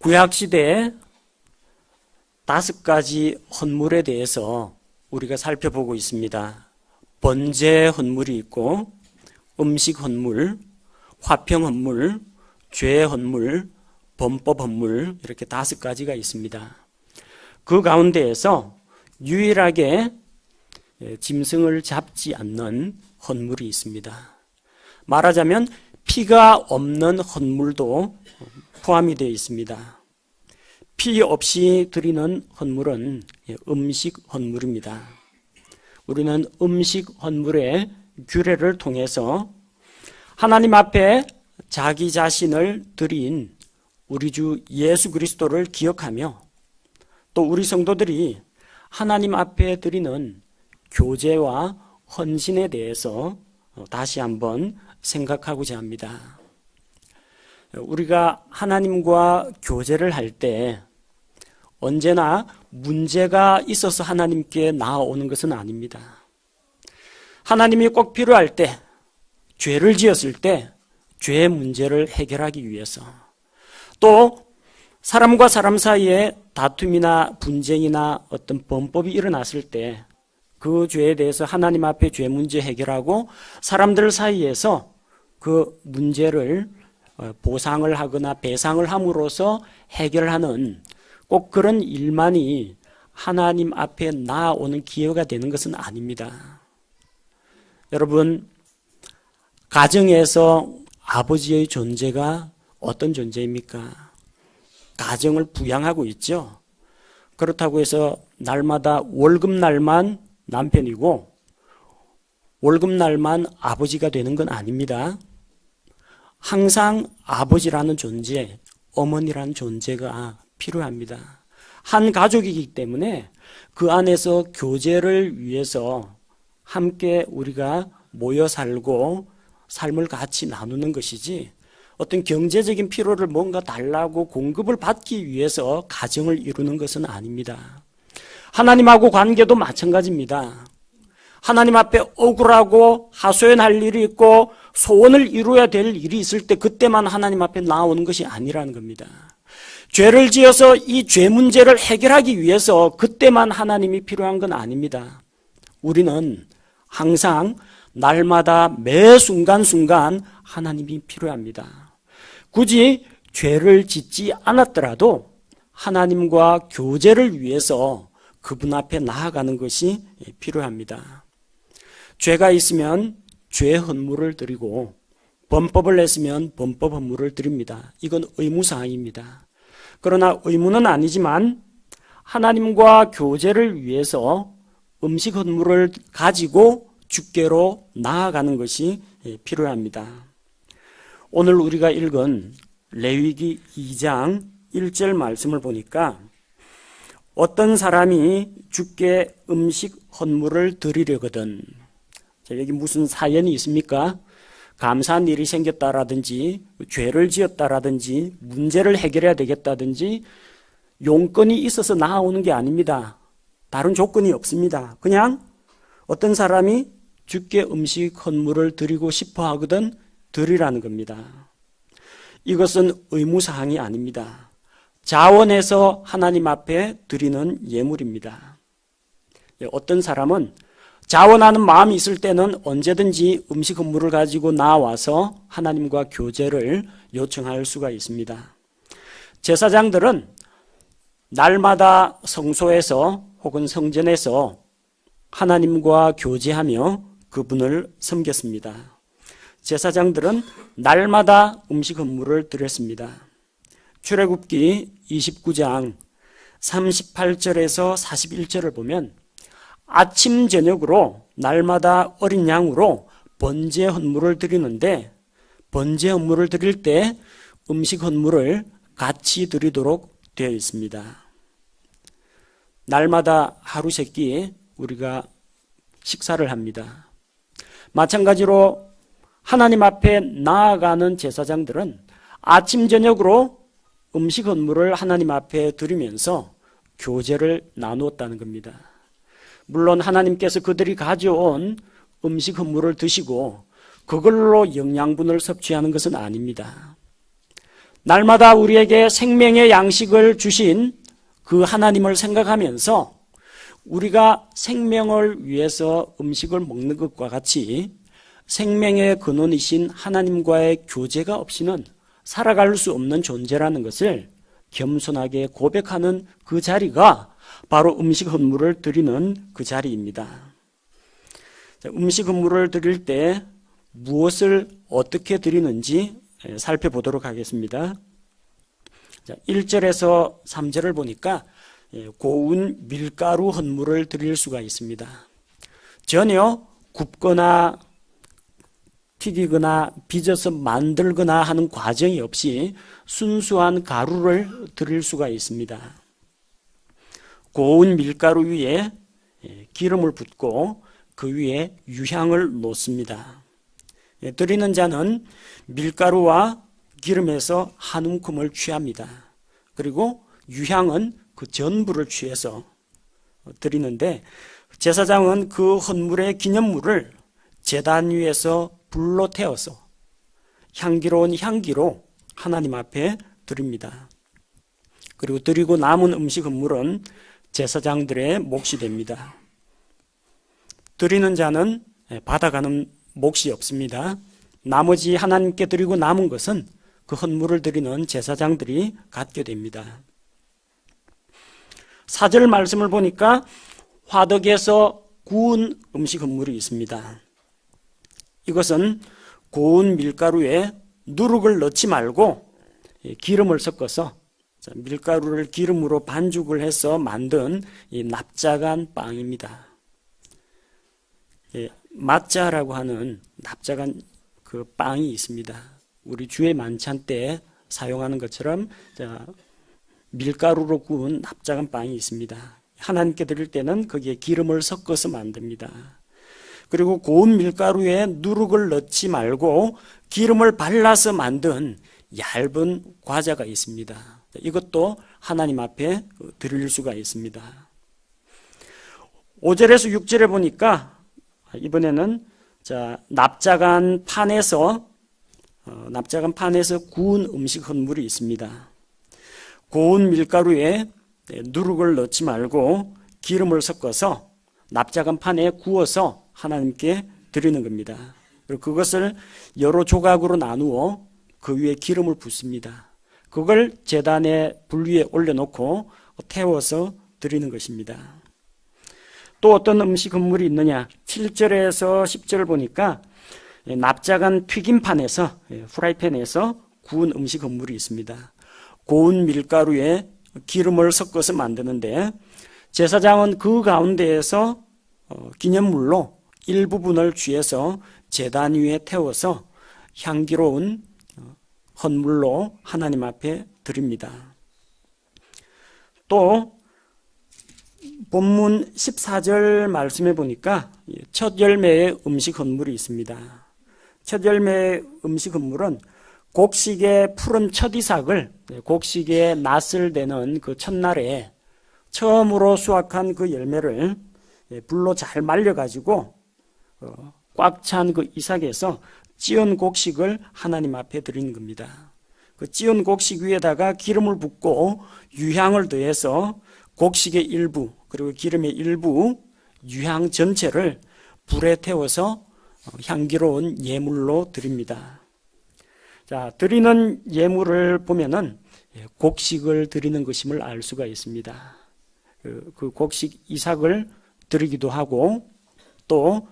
구약시대에 5가지 헌물에 대해서 우리가 살펴보고 있습니다. 번제 헌물이 있고 음식 헌물, 화평 헌물, 죄 헌물, 범법 헌물 이렇게 5가지가 있습니다. 그 가운데에서 유일하게 짐승을 잡지 않는 헌물이 있습니다. 말하자면 피가 없는 헌물도 포함이 되어 있습니다. 피 없이 드리는 헌물은 음식 헌물입니다. 우리는 음식 헌물의 규례를 통해서 하나님 앞에 자기 자신을 드린 우리 주 예수 그리스도를 기억하며 또 우리 성도들이 하나님 앞에 드리는 교제와 헌신에 대해서 다시 한번 생각하고자 합니다. 우리가 하나님과 교제를 할 때 언제나 문제가 있어서 하나님께 나아오는 것은 아닙니다. 하나님이 꼭 필요할 때, 죄를 지었을 때 죄의 문제를 해결하기 위해서, 또 사람과 사람 사이에 다툼이나 분쟁이나 어떤 범법이 일어났을 때 그 죄에 대해서 하나님 앞에 죄 문제 해결하고 사람들 사이에서 그 문제를 보상을 하거나 배상을 함으로써 해결하는 꼭 그런 일만이 하나님 앞에 나아오는 기회가 되는 것은 아닙니다. 여러분, 가정에서 아버지의 존재가 어떤 존재입니까? 가정을 부양하고 있죠. 그렇다고 해서 날마다 월급날만 남편이고 월급날만 아버지가 되는 건 아닙니다. 항상 아버지라는 존재, 어머니라는 존재가 필요합니다. 한 가족이기 때문에 그 안에서 교제를 위해서 함께 우리가 모여 살고 삶을 같이 나누는 것이지 어떤 경제적인 필요를 뭔가 달라고 공급을 받기 위해서 가정을 이루는 것은 아닙니다. 하나님하고 관계도 마찬가지입니다. 하나님 앞에 억울하고 하소연할 일이 있고 소원을 이루어야 될 일이 있을 때 그때만 하나님 앞에 나오는 것이 아니라는 겁니다. 죄를 지어서 이 죄 문제를 해결하기 위해서 그때만 하나님이 필요한 건 아닙니다. 우리는 항상 날마다 매 순간순간 하나님이 필요합니다. 굳이 죄를 짓지 않았더라도 하나님과 교제를 위해서 그분 앞에 나아가는 것이 필요합니다. 죄가 있으면 죄 헌물을 드리고 범법을 했으면 범법 헌물을 드립니다. 이건 의무사항입니다. 그러나 의무는 아니지만 하나님과 교제를 위해서 음식 헌물을 가지고 주께로 나아가는 것이 필요합니다. 오늘 우리가 읽은 레위기 2장 1절 말씀을 보니까 어떤 사람이 주께 음식 헌물을 드리려거든, 여기 무슨 사연이 있습니까? 감사한 일이 생겼다라든지 죄를 지었다라든지 문제를 해결해야 되겠다든지 용건이 있어서 나아오는 게 아닙니다. 다른 조건이 없습니다. 그냥 어떤 사람이 주께 음식 헌물을 드리고 싶어 하거든 드리라는 겁니다. 이것은 의무사항이 아닙니다. 자원해서 하나님 앞에 드리는 예물입니다. 어떤 사람은 자원하는 마음이 있을 때는 언제든지 음식 헌물을 가지고 나와서 하나님과 교제를 요청할 수가 있습니다. 제사장들은 날마다 성소에서 혹은 성전에서 하나님과 교제하며 그분을 섬겼습니다. 제사장들은 날마다 음식 헌물을 드렸습니다. 출애굽기 29장 38절에서 41절을 보면 아침 저녁으로 날마다 어린 양으로 번제 헌물을 드리는데 번제 헌물을 드릴 때 음식 헌물을 같이 드리도록 되어 있습니다. 날마다 하루 세끼 우리가 식사를 합니다. 마찬가지로 하나님 앞에 나아가는 제사장들은 아침 저녁으로 음식 헌물을 하나님 앞에 드리면서 교제를 나누었다는 겁니다. 물론 하나님께서 그들이 가져온 음식 헌물을 드시고 그걸로 영양분을 섭취하는 것은 아닙니다. 날마다 우리에게 생명의 양식을 주신 그 하나님을 생각하면서 우리가 생명을 위해서 음식을 먹는 것과 같이 생명의 근원이신 하나님과의 교제가 없이는 살아갈 수 없는 존재라는 것을 겸손하게 고백하는 그 자리가 바로 음식 헌물을 드리는 그 자리입니다. 음식 헌물을 드릴 때 무엇을 어떻게 드리는지 살펴보도록 하겠습니다. 1절에서 3절을 보니까 고운 밀가루 헌물을 드릴 수가 있습니다. 전혀 굽거나 튀기거나 빚어서 만들거나 하는 과정이 없이 순수한 가루를 드릴 수가 있습니다. 고운 밀가루 위에 기름을 붓고 그 위에 유향을 놓습니다. 드리는 자는 밀가루와 기름에서 한 움큼을 취합니다. 그리고 유향은 그 전부를 취해서 드리는데 제사장은 그 헌물의 기념물을 제단 위에서 불로 태워서 향기로운 향기로 하나님 앞에 드립니다. 그리고 드리고 남은 음식 헌물은 제사장들의 몫이 됩니다. 드리는 자는 받아가는 몫이 없습니다. 나머지 하나님께 드리고 남은 것은 그 헌물을 드리는 제사장들이 갖게 됩니다. 4절 말씀을 보니까 화덕에서 구운 음식 헌물이 있습니다. 이것은 고운 밀가루에 누룩을 넣지 말고 기름을 섞어서 밀가루를 기름으로 반죽을 해서 만든 이 납작한 빵입니다. 맛자라고 하는 납작한 그 빵이 있습니다. 우리 주의 만찬 때 사용하는 것처럼 밀가루로 구운 납작한 빵이 있습니다. 하나님께 드릴 때는 거기에 기름을 섞어서 만듭니다. 그리고 고운 밀가루에 누룩을 넣지 말고 기름을 발라서 만든 얇은 과자가 있습니다. 이것도 하나님 앞에 드릴 수가 있습니다. 5절에서 6절에 보니까 이번에는 납작한 판에서 구운 음식 헌물이 있습니다. 고운 밀가루에 누룩을 넣지 말고 기름을 섞어서 납작한 판에 구워서 하나님께 드리는 겁니다. 그리고 그것을 여러 조각으로 나누어 그 위에 기름을 붓습니다. 그걸 제단의 불 위에 올려놓고 태워서 드리는 것입니다. 또 어떤 음식 헌물이 있느냐? 7절에서 10절을 보니까 납작한 튀김판에서 프라이팬에서 구운 음식 헌물이 있습니다. 고운 밀가루에 기름을 섞어서 만드는데 제사장은 그 가운데에서 기념물로 일부분을 취해서 제단 위에 태워서 향기로운 헌물로 하나님 앞에 드립니다. 또 본문 14절 말씀에 보니까 첫 열매의 음식 헌물이 있습니다. 첫 열매의 음식 헌물은 곡식의 푸른 첫 이삭을 곡식의 낫을 대는 그 첫날에 처음으로 수확한 그 열매를 불로 잘 말려가지고 꽉 찬 그 이삭에서 찌은 곡식을 하나님 앞에 드리는 겁니다. 그 찌은 곡식 위에다가 기름을 붓고 유향을 더해서 곡식의 일부 그리고 기름의 일부 유향 전체를 불에 태워서 향기로운 예물로 드립니다. 자, 드리는 예물을 보면은 곡식을 드리는 것임을 알 수가 있습니다. 그 곡식 이삭을 드리기도 하고 또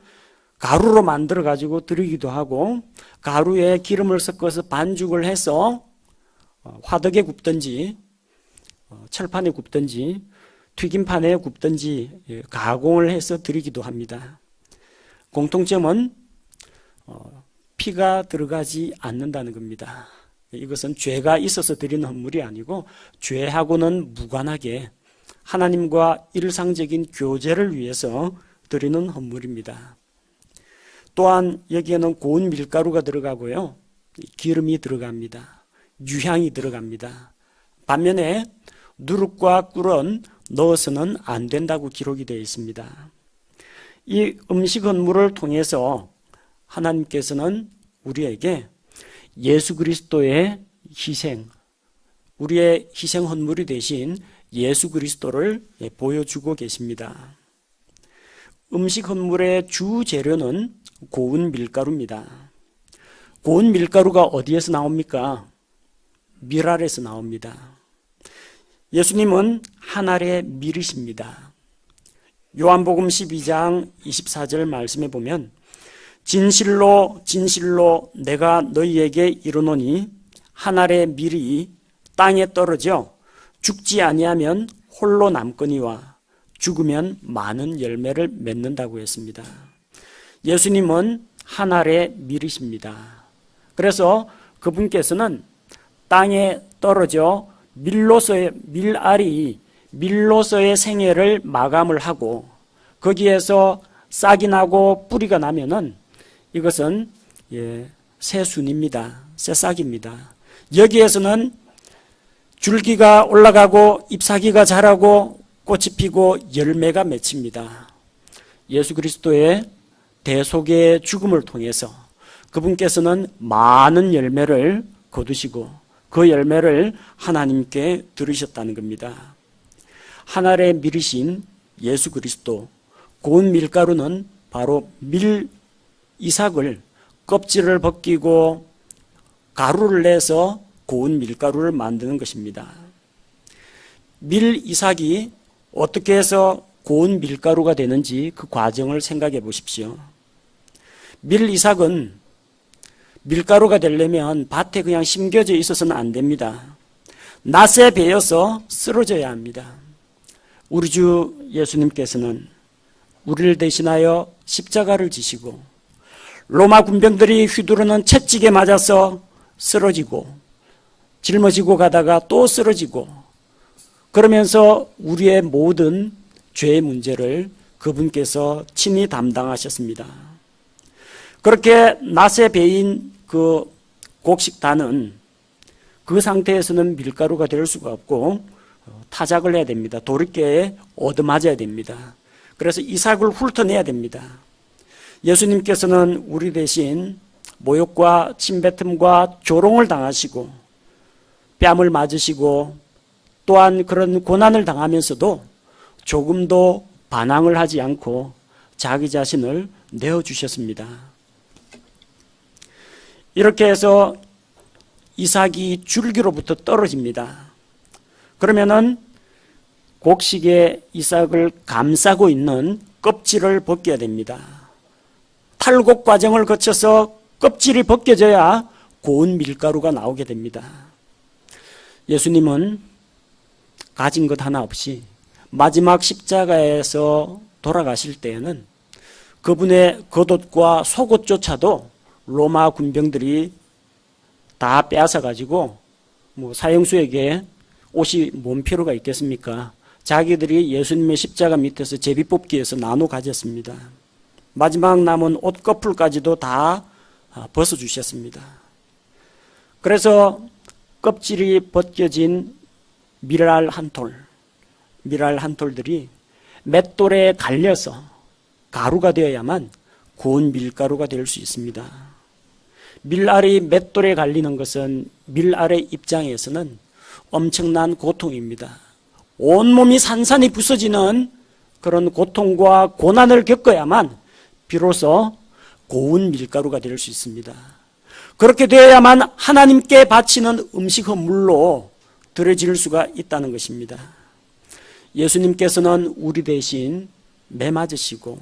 가루로 만들어 가지고 드리기도 하고 가루에 기름을 섞어서 반죽을 해서 화덕에 굽든지 철판에 굽든지 튀김판에 굽든지 가공을 해서 드리기도 합니다. 공통점은 피가 들어가지 않는다는 겁니다. 이것은 죄가 있어서 드리는 헌물이 아니고 죄하고는 무관하게 하나님과 일상적인 교제를 위해서 드리는 헌물입니다. 또한 여기에는 고운 밀가루가 들어가고요. 기름이 들어갑니다. 유향이 들어갑니다. 반면에 누룩과 꿀은 넣어서는 안 된다고 기록이 되어 있습니다. 이 음식 헌물을 통해서 하나님께서는 우리에게 예수 그리스도의 희생, 우리의 희생 헌물이 되신 예수 그리스도를 보여주고 계십니다. 음식 헌물의 주 재료는 고운 밀가루입니다. 고운 밀가루가 어디에서 나옵니까? 밀알에서 나옵니다. 예수님은 한 알의 밀이십니다. 요한복음 12장 24절 말씀에 보면 진실로 진실로 내가 너희에게 이르노니 한 알의 밀이 땅에 떨어져 죽지 아니하면 홀로 남거니와 죽으면 많은 열매를 맺는다고 했습니다. 예수님은 한 알의 밀이십니다. 그래서 그분께서는 땅에 떨어져 밀알이 밀로서의 생애를 마감을 하고 거기에서 싹이 나고 뿌리가 나면은 이것은 새순입니다. 새싹입니다. 여기에서는 줄기가 올라가고 잎사귀가 자라고 꽃이 피고 열매가 맺힙니다. 예수 그리스도의 대속의 죽음을 통해서 그분께서는 많은 열매를 거두시고 그 열매를 하나님께 들으셨다는 겁니다. 한 알의 밀이신 예수 그리스도, 고운 밀가루는 바로 밀 이삭을 껍질을 벗기고 가루를 내서 고운 밀가루를 만드는 것입니다. 밀 이삭이 어떻게 해서 고운 밀가루가 되는지 그 과정을 생각해 보십시오. 밀 이삭은 밀가루가 되려면 밭에 그냥 심겨져 있어서는 안 됩니다. 낫에 베어서 쓰러져야 합니다. 우리 주 예수님께서는 우리를 대신하여 십자가를 지시고 로마 군병들이 휘두르는 채찍에 맞아서 쓰러지고 짊어지고 가다가 또 쓰러지고 그러면서 우리의 모든 죄의 문제를 그분께서 친히 담당하셨습니다. 그렇게 낫에 베인 그 곡식단은 그 상태에서는 밀가루가 될 수가 없고 타작을 해야 됩니다. 도리깨에 얻어맞아야 됩니다. 그래서 이삭을 훑어내야 됩니다. 예수님께서는 우리 대신 모욕과 침뱉음과 조롱을 당하시고 뺨을 맞으시고 또한 그런 고난을 당하면서도 조금도 반항을 하지 않고 자기 자신을 내어주셨습니다. 이렇게 해서 이삭이 줄기로부터 떨어집니다. 그러면은 곡식의 이삭을 감싸고 있는 껍질을 벗겨야 됩니다. 탈곡 과정을 거쳐서 껍질이 벗겨져야 고운 밀가루가 나오게 됩니다. 예수님은 가진 것 하나 없이 마지막 십자가에서 돌아가실 때에는 그분의 겉옷과 속옷조차도 로마 군병들이 다 빼앗아가지고 사형수에게 옷이 뭔 필요가 있겠습니까? 자기들이 예수님의 십자가 밑에서 제비 뽑기에서 나눠 가졌습니다. 마지막 남은 옷꺼풀까지도 다 벗어주셨습니다. 그래서 껍질이 벗겨진 밀알 한 톨들이 맷돌에 갈려서 가루가 되어야만 고운 밀가루가 될 수 있습니다. 밀알이 맷돌에 갈리는 것은 밀알의 입장에서는 엄청난 고통입니다. 온몸이 산산이 부서지는 그런 고통과 고난을 겪어야만 비로소 고운 밀가루가 될 수 있습니다. 그렇게 되어야만 하나님께 바치는 음식 헌물로 드려질 수가 있다는 것입니다. 예수님께서는 우리 대신 매 맞으시고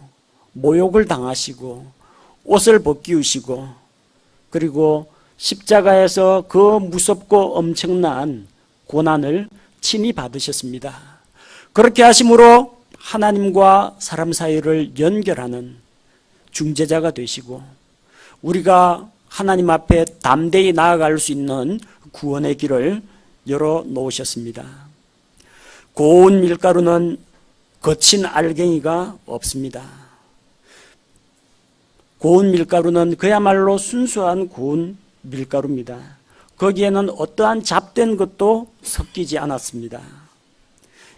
모욕을 당하시고 옷을 벗기우시고 그리고 십자가에서 그 무섭고 엄청난 고난을 친히 받으셨습니다. 그렇게 하심으로 하나님과 사람 사이를 연결하는 중재자가 되시고 우리가 하나님 앞에 담대히 나아갈 수 있는 구원의 길을 열어 놓으셨습니다. 고운 밀가루는 거친 알갱이가 없습니다. 고운 밀가루는 그야말로 순수한 고운 밀가루입니다. 거기에는 어떠한 잡된 것도 섞이지 않았습니다.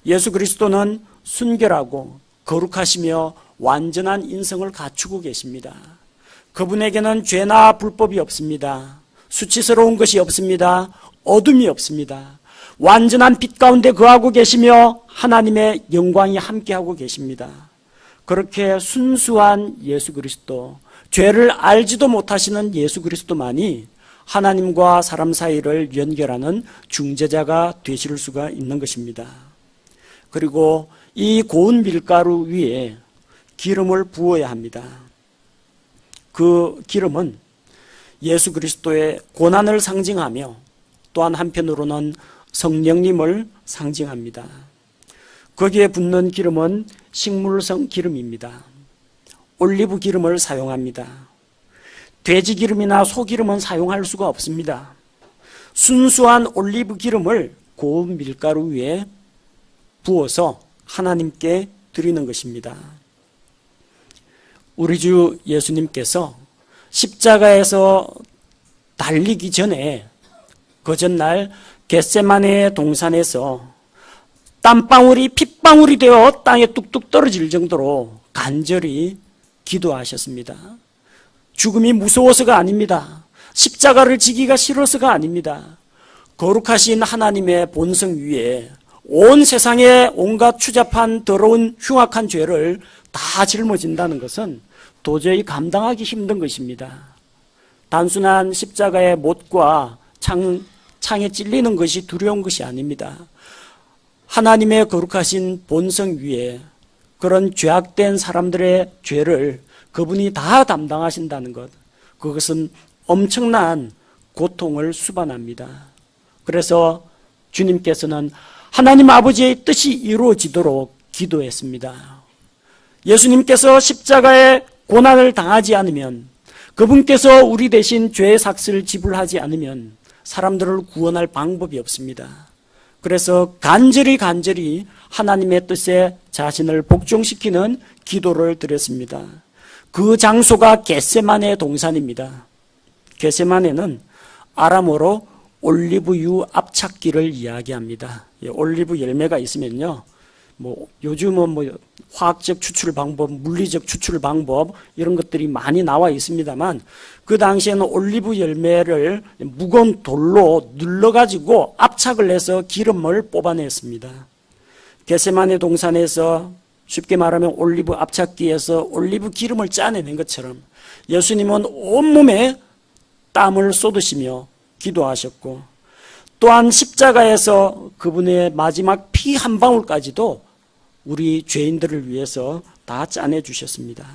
예수 그리스도는 순결하고 거룩하시며 완전한 인성을 갖추고 계십니다. 그분에게는 죄나 불법이 없습니다. 수치스러운 것이 없습니다. 어둠이 없습니다. 완전한 빛 가운데 거하고 계시며 하나님의 영광이 함께하고 계십니다. 그렇게 순수한 예수 그리스도, 죄를 알지도 못하시는 예수 그리스도만이 하나님과 사람 사이를 연결하는 중재자가 되실 수가 있는 것입니다. 그리고 이 고운 밀가루 위에 기름을 부어야 합니다. 그 기름은 예수 그리스도의 고난을 상징하며 또한 한편으로는 성령님을 상징합니다. 거기에 붓는 기름은 식물성 기름입니다. 올리브 기름을 사용합니다. 돼지 기름이나 소기름은 사용할 수가 없습니다. 순수한 올리브 기름을 고운 밀가루 위에 부어서 하나님께 드리는 것입니다. 우리 주 예수님께서 십자가에서 달리기 전에 그 전날 겟세마네 동산에서 땀방울이 핏방울이 되어 땅에 뚝뚝 떨어질 정도로 간절히 기도하셨습니다. 죽음이 무서워서가 아닙니다. 십자가를 지기가 싫어서가 아닙니다. 거룩하신 하나님의 본성 위에 온 세상의 온갖 추잡한 더러운 흉악한 죄를 다 짊어진다는 것은 도저히 감당하기 힘든 것입니다. 단순한 십자가의 못과 창에 찔리는 것이 두려운 것이 아닙니다. 하나님의 거룩하신 본성 위에 그런 죄악된 사람들의 죄를 그분이 다 담당하신다는 것, 그것은 엄청난 고통을 수반합니다. 그래서 주님께서는 하나님 아버지의 뜻이 이루어지도록 기도했습니다. 예수님께서 십자가의 고난을 당하지 않으면, 그분께서 우리 대신 죄의 삭스를 지불하지 않으면 사람들을 구원할 방법이 없습니다. 그래서 간절히 하나님의 뜻에 자신을 복종시키는 기도를 드렸습니다. 그 장소가 겟세마네 동산입니다. 겟세마네는 아람어로 올리브유 압착기를 이야기합니다. 올리브 열매가 있으면요, 요즘은 화학적 추출 방법, 물리적 추출 방법 이런 것들이 많이 나와 있습니다만, 그 당시에는 올리브 열매를 무거운 돌로 눌러가지고 압착을 해서 기름을 뽑아냈습니다. 겟세마네 동산에서 쉽게 말하면 올리브 압착기에서 올리브 기름을 짜내는 것처럼 예수님은 온몸에 땀을 쏟으시며 기도하셨고, 또한 십자가에서 그분의 마지막 피 한 방울까지도 우리 죄인들을 위해서 다 짜내 주셨습니다.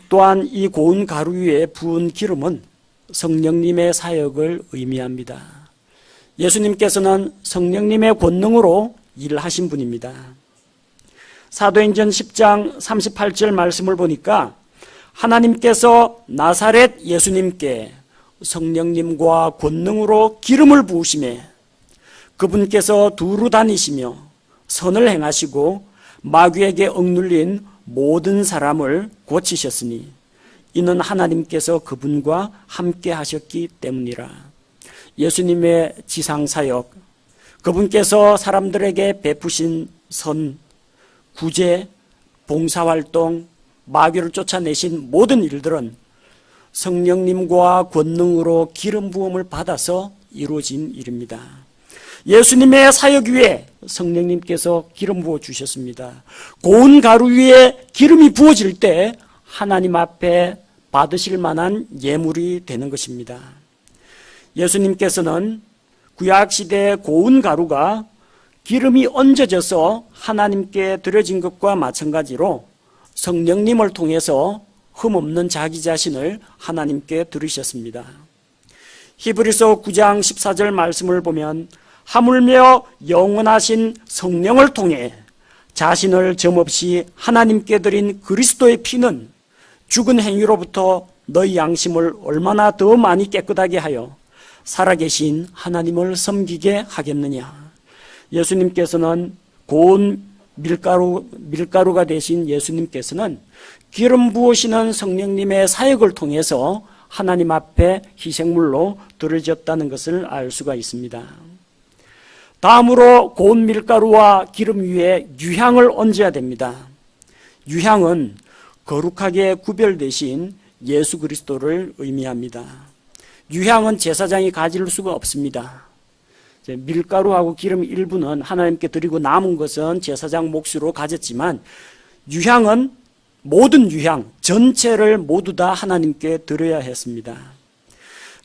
또한 이 고운 가루 위에 부은 기름은 성령님의 사역을 의미합니다. 예수님께서는 성령님의 권능으로 일하신 분입니다. 사도행전 10장 38절 말씀을 보니까 하나님께서 나사렛 예수님께 성령님과 권능으로 기름을 부으시매 그분께서 두루 다니시며 선을 행하시고 마귀에게 억눌린 모든 사람을 고치셨으니 이는 하나님께서 그분과 함께 하셨기 때문이라. 예수님의 지상사역, 그분께서 사람들에게 베푸신 선, 구제, 봉사활동, 마귀를 쫓아내신 모든 일들은 성령님과 권능으로 기름 부음을 받아서 이루어진 일입니다. 예수님의 사역 위에 성령님께서 기름 부어 주셨습니다. 고운 가루 위에 기름이 부어질 때 하나님 앞에 받으실 만한 예물이 되는 것입니다. 예수님께서는 구약시대의 고운 가루가 기름이 얹어져서 하나님께 드려진 것과 마찬가지로 성령님을 통해서 흠없는 자기 자신을 하나님께 드리셨습니다. 히브리서 9장 14절 말씀을 보면 하물며 영원하신 성령을 통해 자신을 점없이 하나님께 드린 그리스도의 피는 죽은 행위로부터 너희 양심을 얼마나 더 많이 깨끗하게 하여 살아계신 하나님을 섬기게 하겠느냐. 예수님께서는 고운 밀가루가 되신 예수님께서는 기름 부으시는 성령님의 사역을 통해서 하나님 앞에 희생물로 드려졌다는 것을 알 수가 있습니다. 다음으로 고운 밀가루와 기름 위에 유향을 얹어야 됩니다. 유향은 거룩하게 구별되신 예수 그리스도를 의미합니다. 유향은 제사장이 가질 수가 없습니다. 밀가루하고 기름 일부는 하나님께 드리고 남은 것은 제사장 몫으로 가졌지만 유향은 모든 유향 전체를 모두 다 하나님께 드려야 했습니다.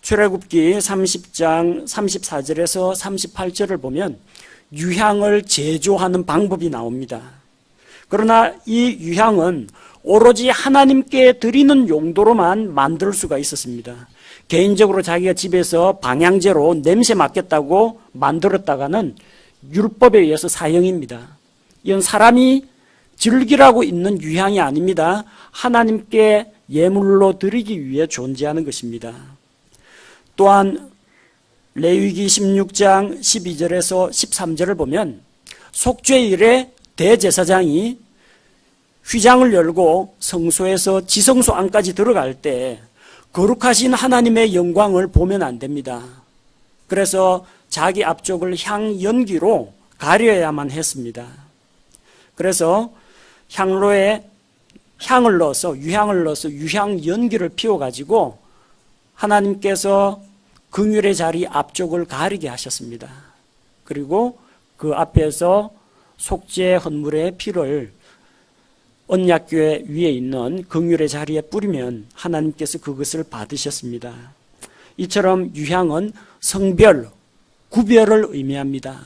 출애굽기 30장 34절에서 38절을 보면 유향을 제조하는 방법이 나옵니다. 그러나 이 유향은 오로지 하나님께 드리는 용도로만 만들 수가 있었습니다. 개인적으로 자기가 집에서 방향제로 냄새 맡겠다고 만들었다가는 율법에 의해서 사형입니다. 이건 사람이 즐기라고 있는 유향이 아닙니다. 하나님께 예물로 드리기 위해 존재하는 것입니다. 또한 레위기 16장 12절에서 13절을 보면 속죄일에 대제사장이 휘장을 열고 성소에서 지성소 안까지 들어갈 때 거룩하신 하나님의 영광을 보면 안 됩니다. 그래서 자기 앞쪽을 향연기로 가려야만 했습니다. 그래서 향로에 향을 넣어서 유향을 넣어서 유향연기를 피워가지고 하나님께서 긍휼의 자리 앞쪽을 가리게 하셨습니다. 그리고 그 앞에서 속죄 헌물의 피를 언약궤 위에 있는 긍휼의 자리에 뿌리면 하나님께서 그것을 받으셨습니다. 이처럼 유향은 성별, 구별을 의미합니다.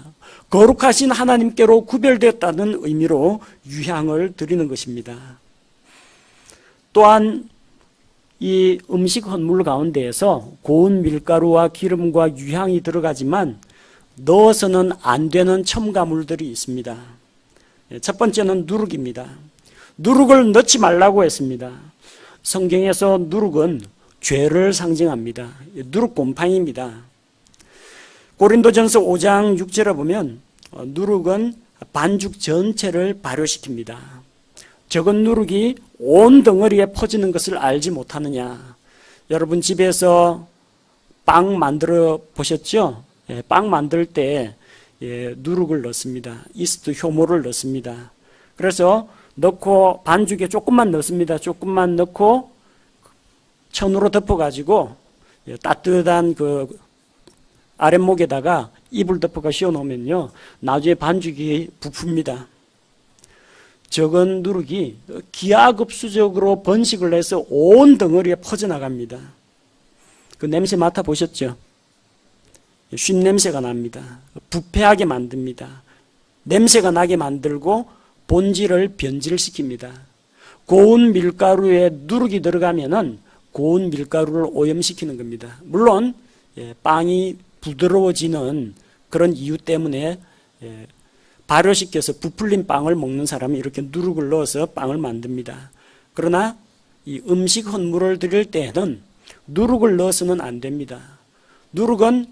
거룩하신 하나님께로 구별되었다는 의미로 유향을 드리는 것입니다. 또한 이 음식 헌물 가운데에서 고운 밀가루와 기름과 유향이 들어가지만 넣어서는 안 되는 첨가물들이 있습니다. 첫 번째는 누룩입니다. 누룩을 넣지 말라고 했습니다. 성경에서 누룩은 죄를 상징합니다. 누룩 곰팡이입니다. 고린도전서 5장 6절에 보면 누룩은 반죽 전체를 발효시킵니다. 적은 누룩이 온 덩어리에 퍼지는 것을 알지 못하느냐. 여러분 집에서 빵 만들어 보셨죠? 빵 만들 때 누룩을 넣습니다. 이스트 효모를 넣습니다. 그래서 넣고 반죽에 조금만 넣습니다. 조금만 넣고 천으로 덮어가지고 따뜻한 그 아랫목에다가 이불 덮어가 씌워놓으면요 나중에 반죽이 부풉니다. 적은 누룩이 기하급수적으로 번식을 해서 온 덩어리에 퍼져나갑니다. 그 냄새 맡아보셨죠? 쉰 냄새가 납니다. 부패하게 만듭니다. 냄새가 나게 만들고 본질을 변질시킵니다. 고운 밀가루에 누룩이 들어가면은 고운 밀가루를 오염시키는 겁니다. 물론 빵이 부드러워지는 그런 이유 때문에 발효시켜서 부풀린 빵을 먹는 사람이 이렇게 누룩을 넣어서 빵을 만듭니다. 그러나 이 음식 헌물을 드릴 때에는 누룩을 넣어서는 안 됩니다. 누룩은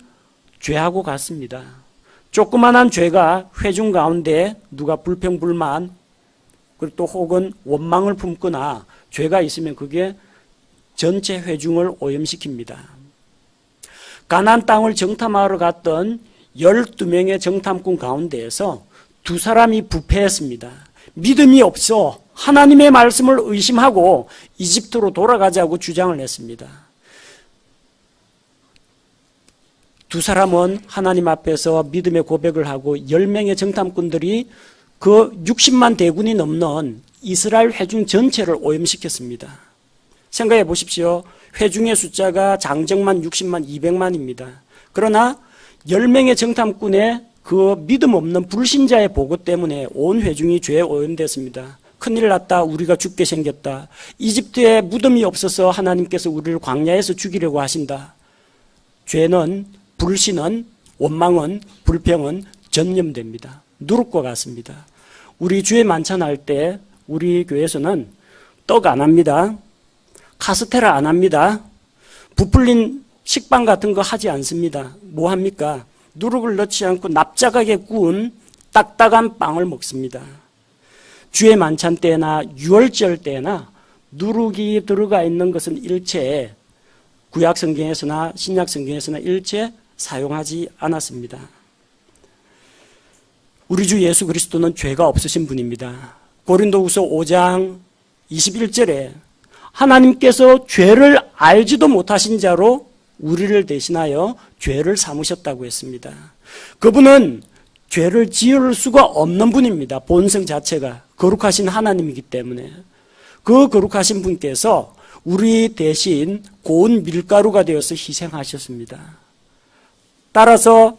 죄하고 같습니다. 조그만한 죄가 회중 가운데 누가 불평불만 그리고 또 혹은 원망을 품거나 죄가 있으면 그게 전체 회중을 오염시킵니다. 가나안 땅을 정탐하러 갔던 12명의 정탐꾼 가운데에서 2사람이 부패했습니다. 믿음이 없어 하나님의 말씀을 의심하고 이집트로 돌아가자고 주장을 했습니다. 2사람은 하나님 앞에서 믿음의 고백을 하고 10명의 정탐꾼들이 그 60만 대군이 넘는 이스라엘 회중 전체를 오염시켰습니다. 생각해 보십시오. 회중의 숫자가 장정만 60만 200만입니다. 그러나 10명의 정탐꾼의 그 믿음 없는 불신자의 보고 때문에 온 회중이 죄에 오염됐습니다. 큰일 났다. 우리가 죽게 생겼다. 이집트에 무덤이 없어서 하나님께서 우리를 광야에서 죽이려고 하신다. 죄는, 불신은, 원망은, 불평은 전염됩니다. 누룩과 같습니다. 우리 주의 만찬할 때 우리 교회에서는 떡 안 합니다. 카스테라 안 합니다. 부풀린 식빵 같은 거 하지 않습니다. 뭐 합니까? 누룩을 넣지 않고 납작하게 구운 딱딱한 빵을 먹습니다. 주의 만찬 때나 유월절 때나 누룩이 들어가 있는 것은 일체 구약 성경에서나 신약 성경에서나 일체 사용하지 않았습니다. 우리 주 예수 그리스도는 죄가 없으신 분입니다. 고린도후서 5장 21절에 하나님께서 죄를 알지도 못하신 자로 우리를 대신하여 죄를 삼으셨다고 했습니다. 그분은 죄를 지을 수가 없는 분입니다. 본성 자체가 거룩하신 하나님이기 때문에 그 거룩하신 분께서 우리 대신 고운 밀가루가 되어서 희생하셨습니다. 따라서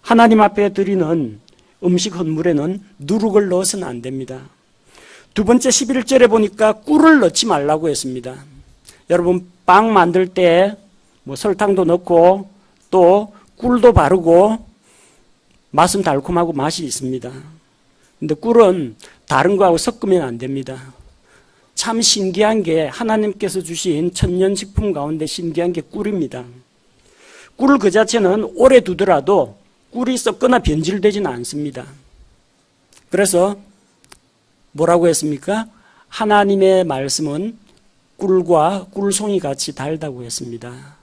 하나님 앞에 드리는 음식 헌물에는 누룩을 넣어서는 안 됩니다. 두 번째 11절에 보니까 꿀을 넣지 말라고 했습니다. 여러분 빵 만들 때 뭐 설탕도 넣고 또 꿀도 바르고 맛은 달콤하고 맛이 있습니다. 근데 꿀은 다른 거하고 섞으면 안 됩니다. 참 신기한 게 하나님께서 주신 천년식품 가운데 신기한 게 꿀입니다. 꿀 그 자체는 오래 두더라도 꿀이 썩거나 변질되지는 않습니다. 그래서 뭐라고 했습니까? 하나님의 말씀은 꿀과 꿀송이 같이 달다고 했습니다.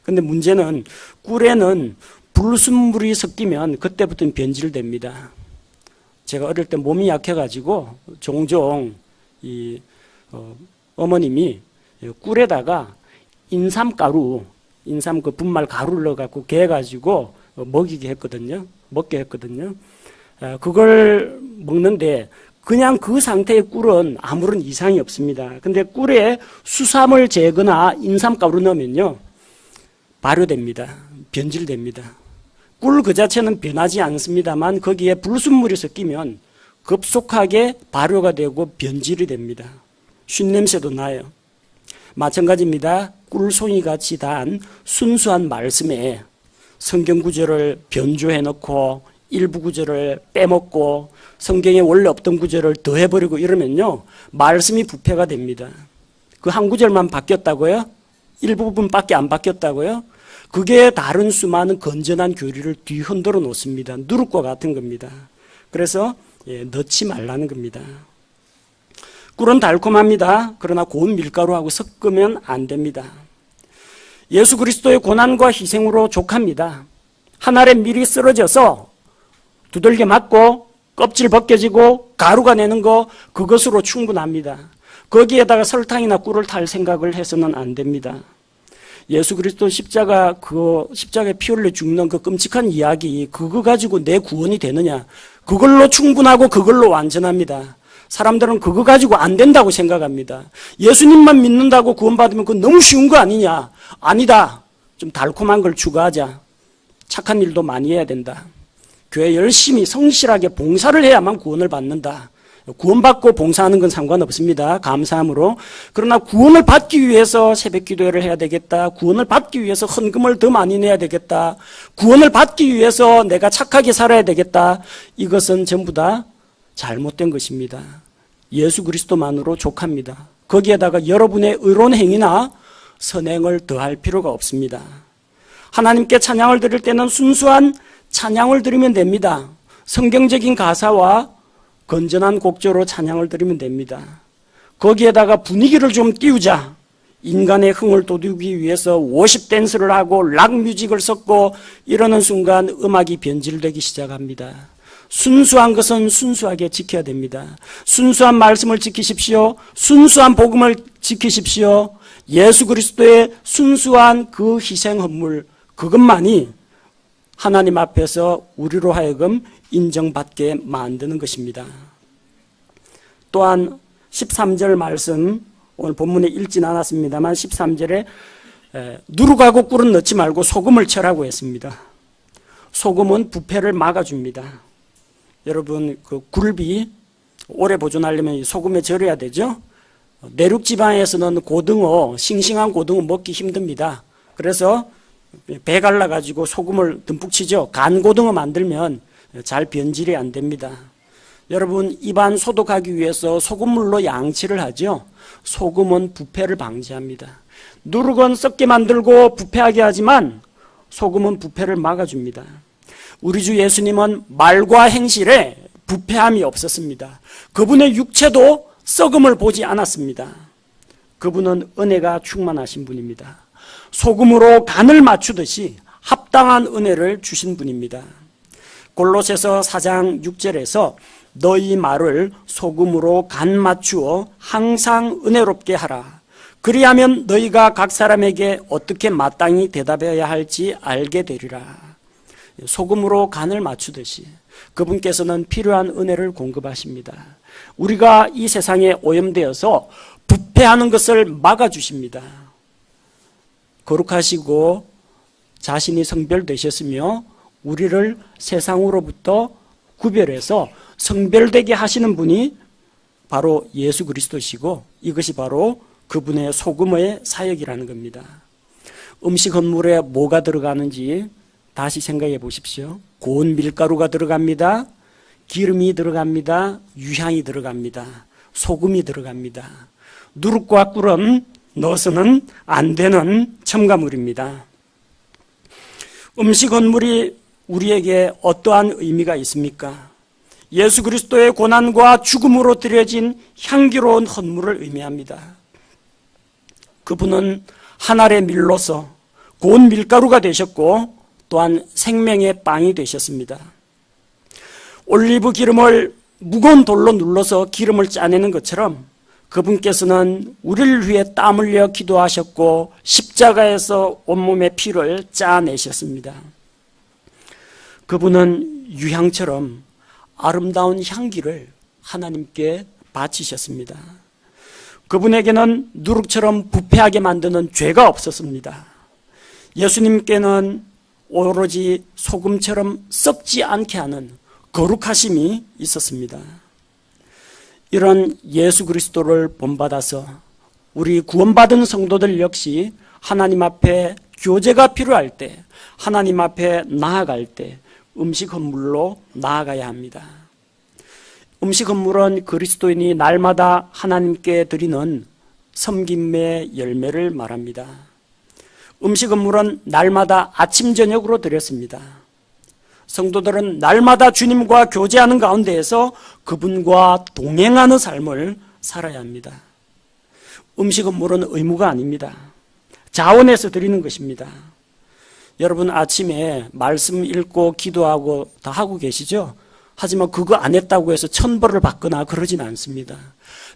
근데 문제는 꿀에는 불순물이 섞이면 그때부터는 변질됩니다. 제가 어릴 때 몸이 약해가지고 종종 어머님이 꿀에다가 인삼가루, 인삼 그 분말 가루를 넣어갖고 개가지고 먹게 했거든요. 그걸 먹는데 그냥 그 상태의 꿀은 아무런 이상이 없습니다. 근데 꿀에 수삼을 재거나 인삼가루 넣으면요, 발효됩니다. 변질됩니다. 꿀 그 자체는 변하지 않습니다만 거기에 불순물이 섞이면 급속하게 발효가 되고 변질이 됩니다. 쉰냄새도 나요. 마찬가지입니다. 꿀송이같이 단 순수한 말씀에 성경 구절을 변조해 놓고 일부 구절을 빼먹고 성경에 원래 없던 구절을 더해버리고 이러면요, 말씀이 부패가 됩니다. 그 한 구절만 바뀌었다고요? 일부분밖에 안 바뀌었다고요? 그게 다른 수많은 건전한 교리를 뒤흔들어 놓습니다. 누룩과 같은 겁니다. 그래서 넣지 말라는 겁니다. 꿀은 달콤합니다. 그러나 고운 밀가루하고 섞으면 안 됩니다. 예수 그리스도의 고난과 희생으로 족합니다. 한 알의 밀이 쓰러져서 두들겨 맞고 껍질 벗겨지고 가루가 내는 거, 그것으로 충분합니다. 거기에다가 설탕이나 꿀을 탈 생각을 해서는 안 됩니다. 예수 그리스도 십자가에 피 흘려 죽는 그 끔찍한 이야기, 그거 가지고 내 구원이 되느냐? 그걸로 충분하고 그걸로 완전합니다. 사람들은 그거 가지고 안 된다고 생각합니다. 예수님만 믿는다고 구원받으면 그건 너무 쉬운 거 아니냐? 아니다. 좀 달콤한 걸 추가하자. 착한 일도 많이 해야 된다. 교회 열심히 성실하게 봉사를 해야만 구원을 받는다. 구원받고 봉사하는 건 상관없습니다. 감사함으로. 그러나 구원을 받기 위해서 새벽 기도회를 해야 되겠다. 구원을 받기 위해서 헌금을 더 많이 내야 되겠다. 구원을 받기 위해서 내가 착하게 살아야 되겠다. 이것은 전부 다 잘못된 것입니다. 예수 그리스도만으로 족합니다. 거기에다가 여러분의 의로운 행위나 선행을 더할 필요가 없습니다. 하나님께 찬양을 드릴 때는 순수한 찬양을 드리면 됩니다. 성경적인 가사와 건전한 곡조로 찬양을 드리면 됩니다. 거기에다가 분위기를 좀 띄우자. 인간의 흥을 돋우기 위해서 워십 댄스를 하고 락 뮤직을 섞고 이러는 순간 음악이 변질되기 시작합니다. 순수한 것은 순수하게 지켜야 됩니다. 순수한 말씀을 지키십시오. 순수한 복음을 지키십시오. 예수 그리스도의 순수한 그 희생 헌물, 그것만이 하나님 앞에서 우리로 하여금 인정받게 만드는 것입니다. 또한 13절 말씀, 오늘 본문에 읽진 않았습니다만 13절에 누룩하고 꿀은 넣지 말고 소금을 쳐라고 했습니다. 소금은 부패를 막아줍니다. 여러분, 그 굴비 오래 보존하려면 소금에 절여야 되죠. 내륙 지방에서는 고등어, 싱싱한 고등어 먹기 힘듭니다. 그래서 배 갈라가지고 소금을 듬뿍 치죠. 간 고등어 만들면 잘 변질이 안 됩니다. 여러분, 입안 소독하기 위해서 소금물로 양치를 하죠. 소금은 부패를 방지합니다. 누룩은 썩게 만들고 부패하게 하지만 소금은 부패를 막아줍니다. 우리 주 예수님은 말과 행실에 부패함이 없었습니다. 그분의 육체도 썩음을 보지 않았습니다. 그분은 은혜가 충만하신 분입니다. 소금으로 간을 맞추듯이 합당한 은혜를 주신 분입니다. 골로새서 4장 6절에서 너희 말을 소금으로 간 맞추어 항상 은혜롭게 하라. 그리하면 너희가 각 사람에게 어떻게 마땅히 대답해야 할지 알게 되리라. 소금으로 간을 맞추듯이 그분께서는 필요한 은혜를 공급하십니다. 우리가 이 세상에 오염되어서 부패하는 것을 막아주십니다. 거룩하시고 자신이 성별되셨으며 우리를 세상으로부터 구별해서 성별되게 하시는 분이 바로 예수 그리스도시고 이것이 바로 그분의 소금의 사역이라는 겁니다. 음식 헌물에 뭐가 들어가는지 다시 생각해 보십시오. 고운 밀가루가 들어갑니다. 기름이 들어갑니다. 유향이 들어갑니다. 소금이 들어갑니다. 누룩과 꿀은 넣어서는 안 되는 첨가물입니다. 음식 헌물이 우리에게 어떠한 의미가 있습니까? 예수 그리스도의 고난과 죽음으로 드려진 향기로운 헌물을 의미합니다. 그분은 한 알의 밀로서 고운 밀가루가 되셨고 또한 생명의 빵이 되셨습니다. 올리브 기름을 무거운 돌로 눌러서 기름을 짜내는 것처럼 그분께서는 우리를 위해 땀 흘려 기도하셨고 십자가에서 온몸의 피를 짜내셨습니다. 그분은 유향처럼 아름다운 향기를 하나님께 바치셨습니다. 그분에게는 누룩처럼 부패하게 만드는 죄가 없었습니다. 예수님께는 오로지 소금처럼 썩지 않게 하는 거룩하심이 있었습니다. 이런 예수 그리스도를 본받아서 우리 구원받은 성도들 역시 하나님 앞에 교제가 필요할 때, 하나님 앞에 나아갈 때 음식 헌물로 나아가야 합니다. 음식 헌물은 그리스도인이 날마다 하나님께 드리는 섬김의 열매를 말합니다. 음식 헌물은 날마다 아침 저녁으로 드렸습니다. 성도들은 날마다 주님과 교제하는 가운데에서 그분과 동행하는 삶을 살아야 합니다. 음식 헌물은 의무가 아닙니다. 자원해서 드리는 것입니다. 여러분 아침에 말씀 읽고 기도하고 다 하고 계시죠? 하지만 그거 안 했다고 해서 천벌을 받거나 그러진 않습니다.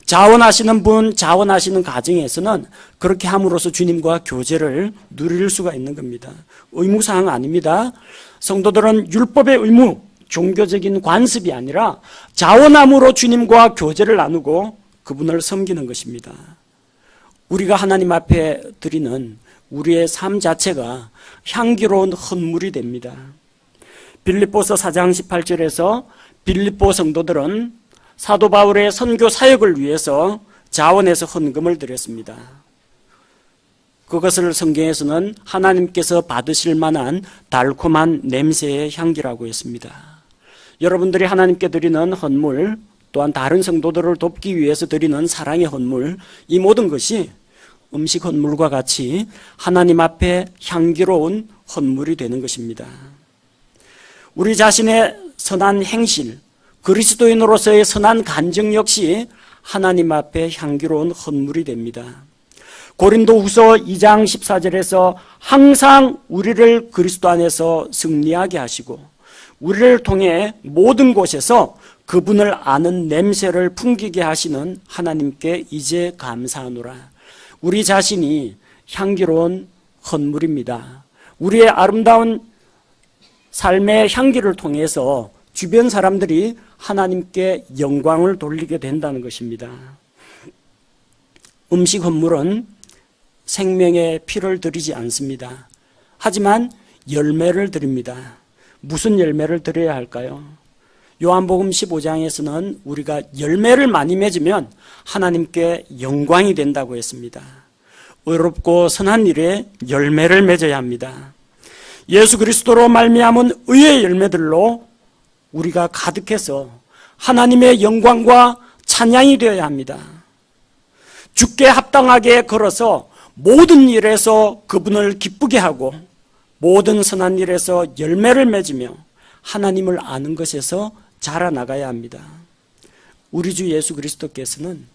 자원하시는 분, 자원하시는 가정에서는 그렇게 함으로써 주님과 교제를 누릴 수가 있는 겁니다. 의무사항 아닙니다. 성도들은 율법의 의무, 종교적인 관습이 아니라 자원함으로 주님과 교제를 나누고 그분을 섬기는 것입니다. 우리가 하나님 앞에 드리는 우리의 삶 자체가 향기로운 헌물이 됩니다. 빌립보서 4장 18절에서 빌립보 성도들은 사도 바울의 선교 사역을 위해서 자원해서 헌금을 드렸습니다. 그것을 성경에서는 하나님께서 받으실 만한 달콤한 냄새의 향기라고 했습니다. 여러분들이 하나님께 드리는 헌물, 또한 다른 성도들을 돕기 위해서 드리는 사랑의 헌물, 이 모든 것이 음식 헌물과 같이 하나님 앞에 향기로운 헌물이 되는 것입니다. 우리 자신의 선한 행실, 그리스도인으로서의 선한 간증 역시 하나님 앞에 향기로운 헌물이 됩니다. 고린도후서 2장 14절에서 항상 우리를 그리스도 안에서 승리하게 하시고 우리를 통해 모든 곳에서 그분을 아는 냄새를 풍기게 하시는 하나님께 이제 감사하노라. 우리 자신이 향기로운 헌물입니다. 우리의 아름다운 삶의 향기를 통해서 주변 사람들이 하나님께 영광을 돌리게 된다는 것입니다. 음식 헌물은 생명의 피를 드리지 않습니다. 하지만 열매를 드립니다. 무슨 열매를 드려야 할까요? 요한복음 15장에서는 우리가 열매를 많이 맺으면 하나님께 영광이 된다고 했습니다. 의롭고 선한 일에 열매를 맺어야 합니다. 예수 그리스도로 말미암은 의의 열매들로 우리가 가득해서 하나님의 영광과 찬양이 되어야 합니다. 주께 합당하게 걸어서 모든 일에서 그분을 기쁘게 하고 모든 선한 일에서 열매를 맺으며 하나님을 아는 것에서 자라나가야 합니다. 우리 주 예수 그리스도께서는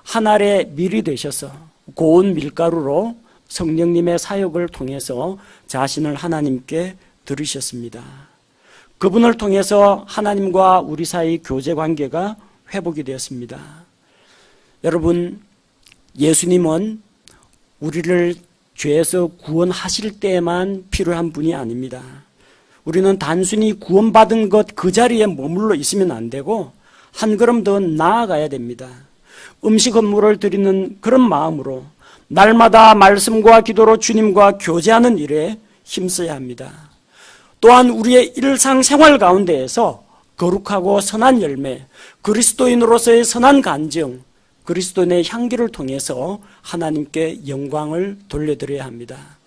한 알의 밀이 되셔서 고운 밀가루로 성령님의 사역을 통해서 자신을 하나님께 드리셨습니다. 그분을 통해서 하나님과 우리 사이 교제 관계가 회복이 되었습니다. 여러분, 예수님은 우리를 죄에서 구원하실 때에만 필요한 분이 아닙니다. 우리는 단순히 구원받은 것 그 자리에 머물러 있으면 안 되고 한 걸음 더 나아가야 됩니다. 음식 헌물을 드리는 그런 마음으로 날마다 말씀과 기도로 주님과 교제하는 일에 힘써야 합니다. 또한 우리의 일상생활 가운데에서 거룩하고 선한 열매, 그리스도인으로서의 선한 간증, 그리스도인의 향기를 통해서 하나님께 영광을 돌려드려야 합니다.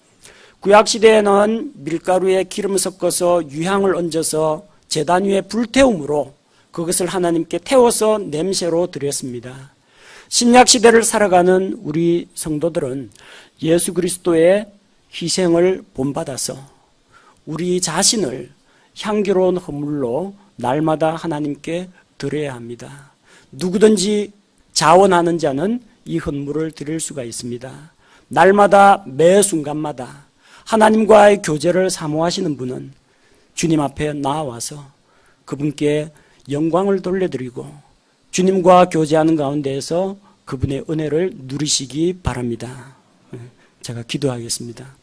구약시대에는 밀가루에 기름 섞어서 유향을 얹어서 제단 위에 불태움으로 그것을 하나님께 태워서 냄새로 드렸습니다. 신약시대를 살아가는 우리 성도들은 예수 그리스도의 희생을 본받아서 우리 자신을 향기로운 헌물로 날마다 하나님께 드려야 합니다. 누구든지 자원하는 자는 이 헌물을 드릴 수가 있습니다. 날마다 매 순간마다 하나님과의 교제를 사모하시는 분은 주님 앞에 나와서 그분께 영광을 돌려드리고 주님과 교제하는 가운데에서 그분의 은혜를 누리시기 바랍니다. 제가 기도하겠습니다.